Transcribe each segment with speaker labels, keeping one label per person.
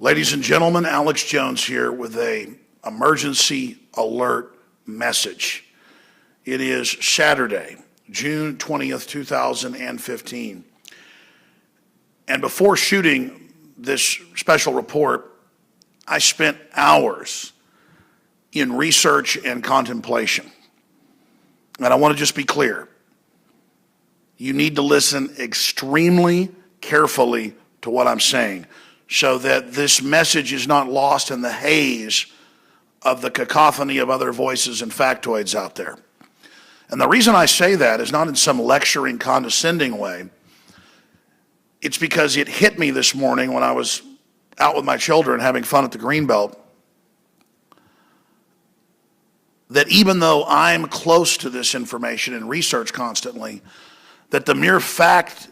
Speaker 1: Ladies and gentlemen, Alex Jones here with an emergency alert message. It is Saturday, June 20th, 2015. And before shooting this special report, I spent hours in research and contemplation. And I want to just be clear. You need to listen extremely carefully to what I'm saying, so that this message is not lost in the haze of the cacophony of other voices and factoids out there. And the reason I say that is not in some lecturing, condescending way. It's because it hit me this morning when I was out with my children having fun at the Greenbelt, that even though I'm close to this information and research constantly, that the mere fact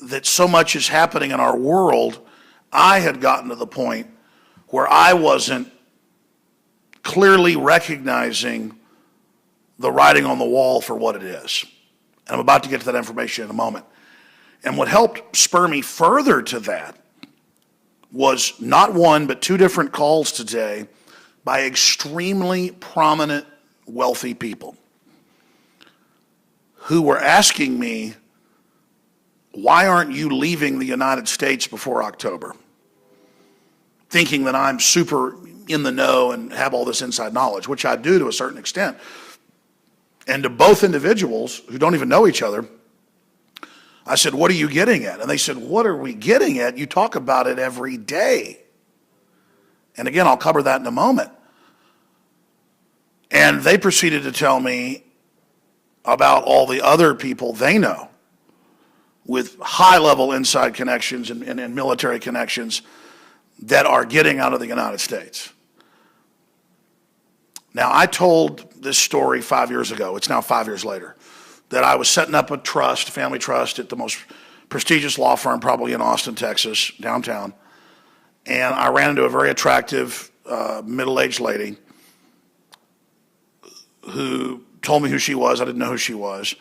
Speaker 1: that so much is happening in our world, I had gotten to the point where I wasn't clearly recognizing the writing on the wall for what it is. And I'm about to get to that information in a moment. And what helped spur me further to that was not one, but two different calls today by extremely prominent, wealthy people who were asking me, why aren't you leaving the United States before October? Thinking that I'm super in the know and have all this inside knowledge, which I do to a certain extent. And to both individuals who don't even know each other, I said, what are you getting at? And they said, what are we getting at? You talk about it every day. And again, I'll cover that in a moment. And they proceeded to tell me about all the other people they know with high-level inside connections and military connections that are getting out of the United States. Now, I told this story 5 years ago. It's now 5 years later, that I was setting up a trust, family trust, at the most prestigious law firm probably in Austin, Texas, downtown. And I ran into a very attractive middle-aged lady who told me who she was. I didn't know who she was.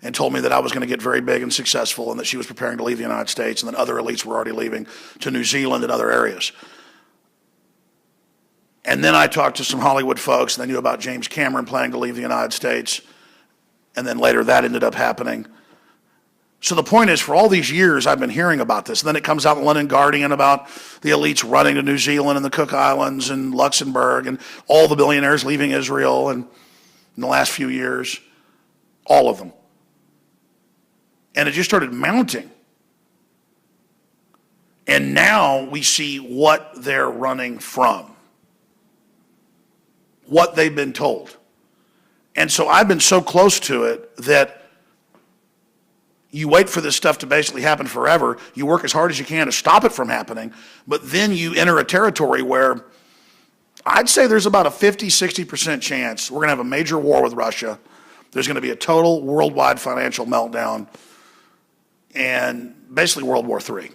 Speaker 1: And told me that I was going to get very big and successful and that she was preparing to leave the United States and that other elites were already leaving to New Zealand and other areas. And then I talked to some Hollywood folks and they knew about James Cameron planning to leave the United States. And then later that ended up happening. So the point is, for all these years I've been hearing about this. And then it comes out in the London Guardian about the elites running to New Zealand and the Cook Islands and Luxembourg and all the billionaires leaving Israel and in the last few years, all of them. And it just started mounting. And now we see what they're running from, what they've been told. And so I've been so close to it that you wait for this stuff to basically happen forever. You work as hard as you can to stop it from happening, but then you enter a territory where I'd say there's about a 50-60% chance we're going to have a major war with Russia. There's going to be a total worldwide financial meltdown and basically World War III.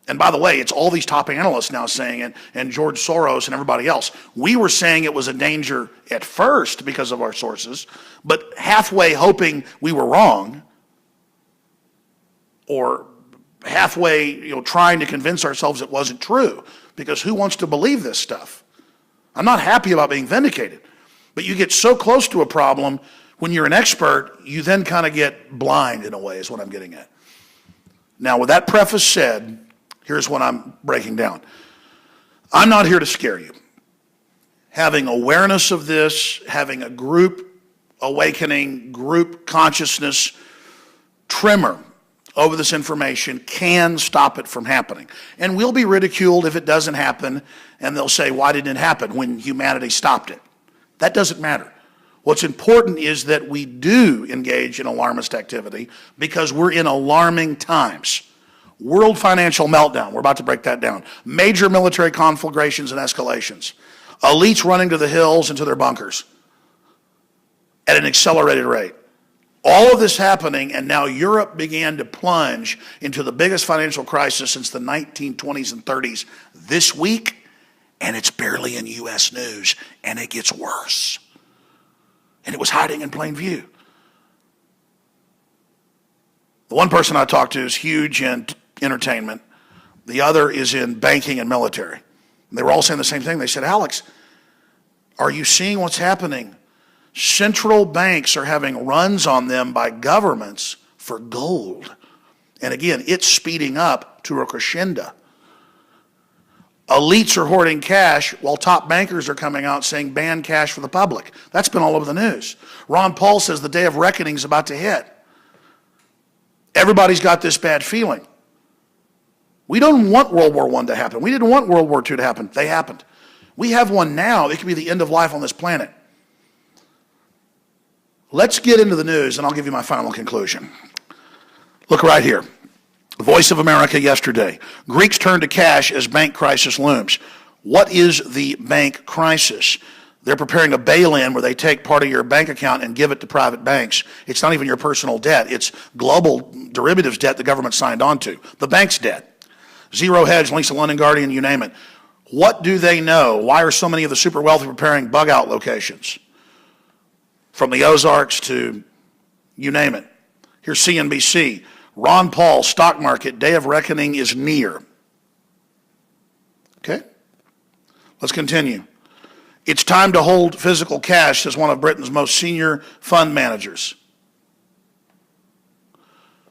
Speaker 1: And by the way, it's all these top analysts now saying it, and George Soros and everybody else. We were saying it was a danger at first because of our sources, but halfway hoping we were wrong, or halfway trying to convince ourselves it wasn't true, because who wants to believe this stuff? I'm not happy about being vindicated, but you get so close to a problem, when you're an expert, you then kind of get blind in a way, is what I'm getting at. Now, with that preface said, here's what I'm breaking down. I'm not here to scare you. Having awareness of this, having a group awakening, group consciousness tremor over this information can stop it from happening. And we'll be ridiculed if it doesn't happen, and they'll say, why didn't it happen when humanity stopped it? That doesn't matter. What's important is that we do engage in alarmist activity because we're in alarming times. World financial meltdown, we're about to break that down. Major military conflagrations and escalations. Elites running to the hills and to their bunkers at an accelerated rate. All of this happening, and now Europe began to plunge into the biggest financial crisis since the 1920s and 30s this week, and it's barely in U.S. news, and it gets worse. And it was hiding in plain view. The one person I talked to is huge in entertainment. The other is in banking and military. They were all saying the same thing. They said, Alex, are you seeing what's happening? Central banks are having runs on them by governments for gold. And again, it's speeding up to a crescendo. Elites are hoarding cash while top bankers are coming out saying ban cash for the public. That's been all over the news. Ron Paul says the day of reckoning is about to hit. Everybody's got this bad feeling. We don't want World War I to happen. We didn't want World War II to happen. They happened. We have one now. It could be the end of life on this planet. Let's get into the news, and I'll give you my final conclusion. Look right here. Voice of America yesterday. Greeks turn to cash as bank crisis looms. What is the bank crisis? They're preparing a bail-in where they take part of your bank account and give it to private banks. It's not even your personal debt. It's global derivatives debt the government signed on to. The bank's debt. Zero Hedge, links to London Guardian, you name it. What do they know? Why are so many of the super wealthy preparing bug-out locations? From the Ozarks to you name it. Here's CNBC. Ron Paul, stock market, day of reckoning is near. Okay? Let's continue. It's time to hold physical cash, says one of Britain's most senior fund managers.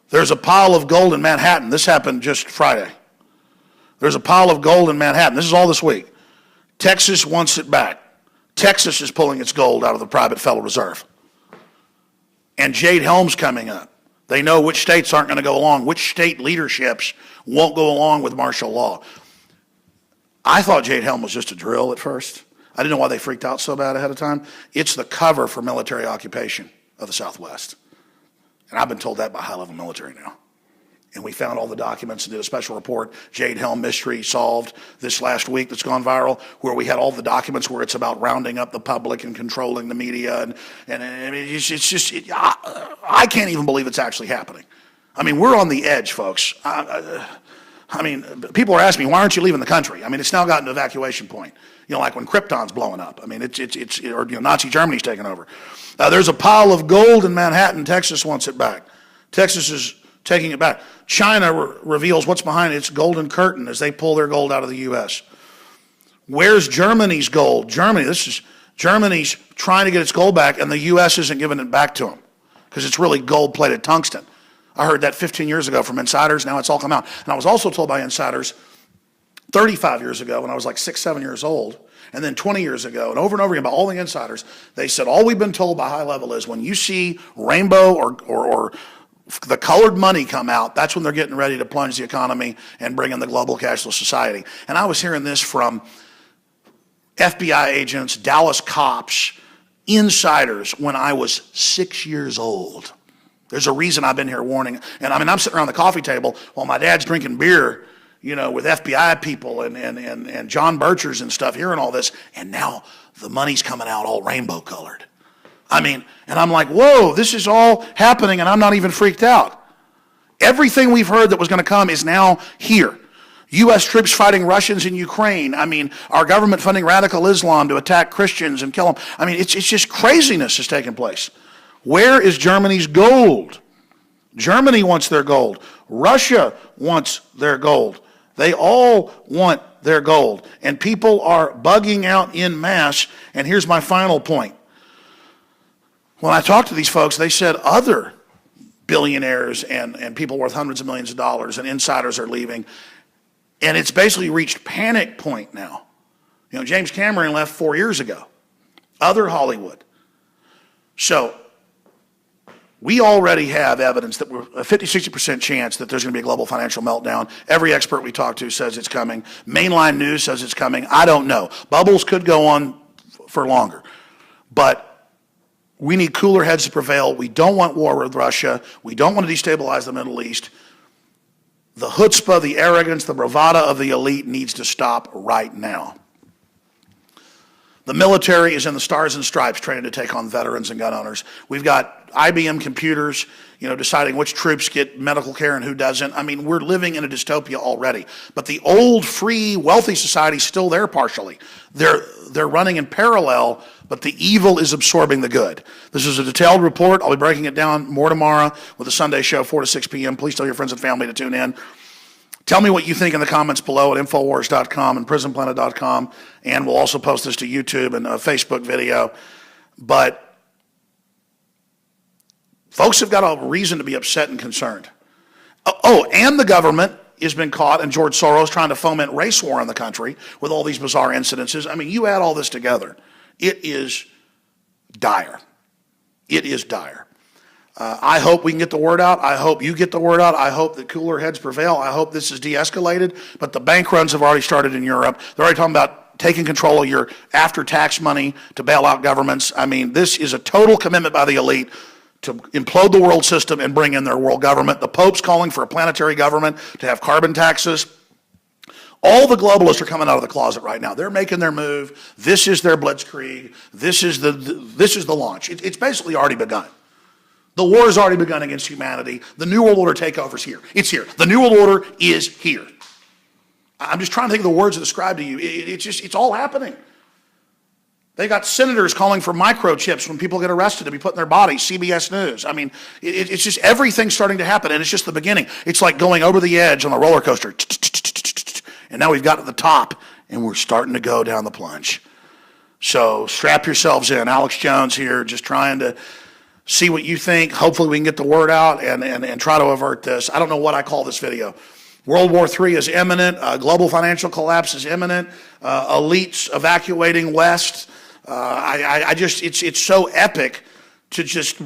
Speaker 1: There's a pile of gold in Manhattan. This happened just Friday. There's a pile of gold in Manhattan. This is all this week. Texas wants it back. Texas is pulling its gold out of the private Federal Reserve. And Jade Helm's coming up. They know which states aren't going to go along, which state leaderships won't go along with martial law. I thought Jade Helm was just a drill at first. I didn't know why they freaked out so bad ahead of time. It's the cover for military occupation of the Southwest. And I've been told that by high-level military now. And we found all the documents and did a special report, Jade Helm mystery solved, this last week that's gone viral, where we had all the documents where it's about rounding up the public and controlling the media. And it's just, I can't even believe it's actually happening. I mean, we're on the edge, folks. I mean, people are asking me, why aren't you leaving the country? I mean, it's now gotten to evacuation point. You know, like when Krypton's blowing up. I mean, or Nazi Germany's taking over. There's a pile of gold in Manhattan. Texas wants it back. Texas is taking it back. China reveals what's behind its golden curtain as they pull their gold out of the U.S. Where's Germany's gold? Germany's trying to get its gold back, and the U.S. isn't giving it back to them because it's really gold-plated tungsten. I heard that 15 years ago from insiders. Now it's all come out. And I was also told by insiders 35 years ago when I was like 6, 7 years old, and then 20 years ago, and over again by all the insiders, they said all we've been told by high level is when you see rainbow or the colored money come out, that's when they're getting ready to plunge the economy and bring in the global cashless society. And I was hearing this from FBI agents, Dallas cops, insiders when I was 6 years old. There's a reason I've been here warning. And I mean, I'm sitting around the coffee table while my dad's drinking beer, you know, with FBI people and John Birchers and stuff, hearing all this. And now the money's coming out all rainbow colored. I mean, and I'm like, whoa, this is all happening and I'm not even freaked out. Everything we've heard that was going to come is now here. U.S. troops fighting Russians in Ukraine. I mean, our government funding radical Islam to attack Christians and kill them. I mean, it's just craziness is taking place. Where is Germany's gold? Germany wants their gold. Russia wants their gold. They all want their gold. And people are bugging out en masse. And here's my final point. When I talked to these folks, they said other billionaires and people worth hundreds of millions of dollars and insiders are leaving. And it's basically reached panic point now. You know, James Cameron left 4 years ago. Other Hollywood. So we already have evidence that we're a 50-60% chance that there's going to be a global financial meltdown. Every expert we talk to says it's coming. Mainline news says it's coming. I don't know. Bubbles could go on for longer. But we need cooler heads to prevail. We don't want war with Russia. We don't want to destabilize the Middle East. The chutzpah, the arrogance, the bravado of the elite needs to stop right now. The military is in the stars and stripes training to take on veterans and gun owners. We've got IBM computers, you know, deciding which troops get medical care and who doesn't. I mean, we're living in a dystopia already. But the old, free, wealthy society is still there partially. They're running in parallel, but the evil is absorbing the good. This is a detailed report. I'll be breaking it down more tomorrow with the Sunday show, 4 to 6 p.m. Please tell your friends and family to tune in. Tell me what you think in the comments below at Infowars.com and PrisonPlanet.com, and we'll also post this to YouTube and a Facebook video. But folks have got a reason to be upset and concerned. Oh, and the government has been caught, and George Soros trying to foment race war in the country with all these bizarre incidences. I mean, you add all this together, it is dire. It is dire. I hope we can get the word out. I hope you get the word out. I hope that cooler heads prevail. I hope this is de-escalated. But the bank runs have already started in Europe. They're already talking about taking control of your after-tax money to bail out governments. I mean, this is a total commitment by the elite to implode the world system and bring in their world government. The Pope's calling for a planetary government to have carbon taxes. All the globalists are coming out of the closet right now. They're making their move. This is their blitzkrieg. This is the launch. It's basically already begun. The war has already begun against humanity. The New World Order takeover is here. It's here. The New World Order is here. I'm just trying to think of the words to describe to you. It's all happening. They got senators calling for microchips when people get arrested to be put in their bodies, CBS News. I mean, it's just everything's starting to happen, and it's just the beginning. It's like going over the edge on a roller coaster. And now we've got to the top, and we're starting to go down the plunge. So strap yourselves in. Alex Jones here, just trying to see what you think. Hopefully we can get the word out and try to avert this. I don't know what I call this video. World War III is imminent. Global financial collapse is imminent. Elites evacuating West. It's so epic to just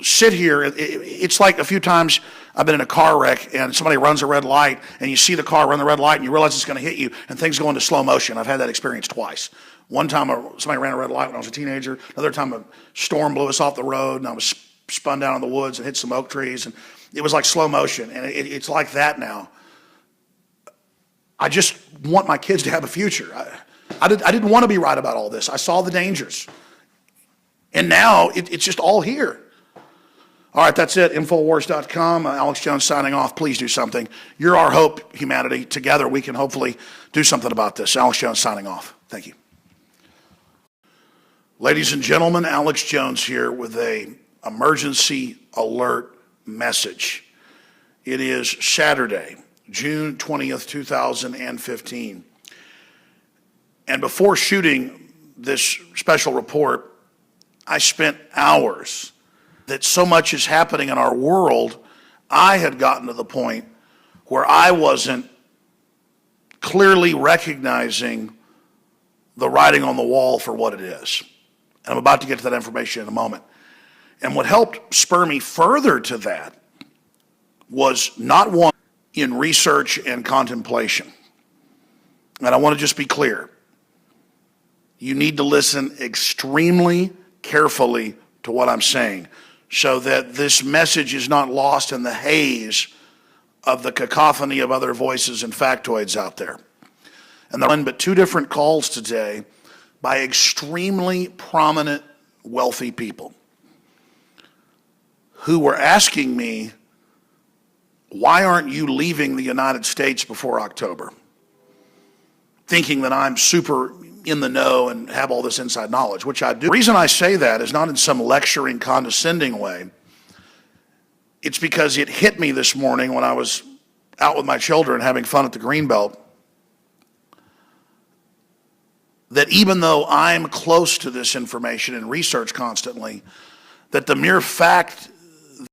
Speaker 1: sit here. It's like a few times I've been in a car wreck and somebody runs a red light and you see the car run the red light and you realize it's going to hit you and things go into slow motion. I've had that experience twice. One time somebody ran a red light when I was a teenager. Another time a storm blew us off the road and I was spun down in the woods and hit some oak trees. And it was like slow motion. And it's like that now. I just want my kids to have a future. I didn't want to be right about all this. I saw the dangers. And now it's just all here. All right, that's it. Infowars.com. Alex Jones signing off. Please do something. You're our hope, humanity. Together we can hopefully do something about this. Alex Jones signing off. Thank you. Ladies and gentlemen, Alex Jones here with an emergency alert message. It is Saturday, June 20th, 2015. And before shooting this special report, I spent hours that so much is happening in our world, I had gotten to the point where I wasn't clearly recognizing the writing on the wall for what it is. And I'm about to get to that information in a moment. And what helped spur me further to that was not one in research and contemplation. And I want to just be clear. You need to listen extremely carefully to what I'm saying so that this message is not lost in the haze of the cacophony of other voices and factoids out there. And there are but two different calls today by extremely prominent, wealthy people who were asking me, why aren't you leaving the United States before October? Thinking that I'm super in the know and have all this inside knowledge, which I do. The reason I say that is not in some lecturing, condescending way. It's because it hit me this morning when I was out with my children having fun at the Greenbelt, that even though I'm close to this information and research constantly, that the mere fact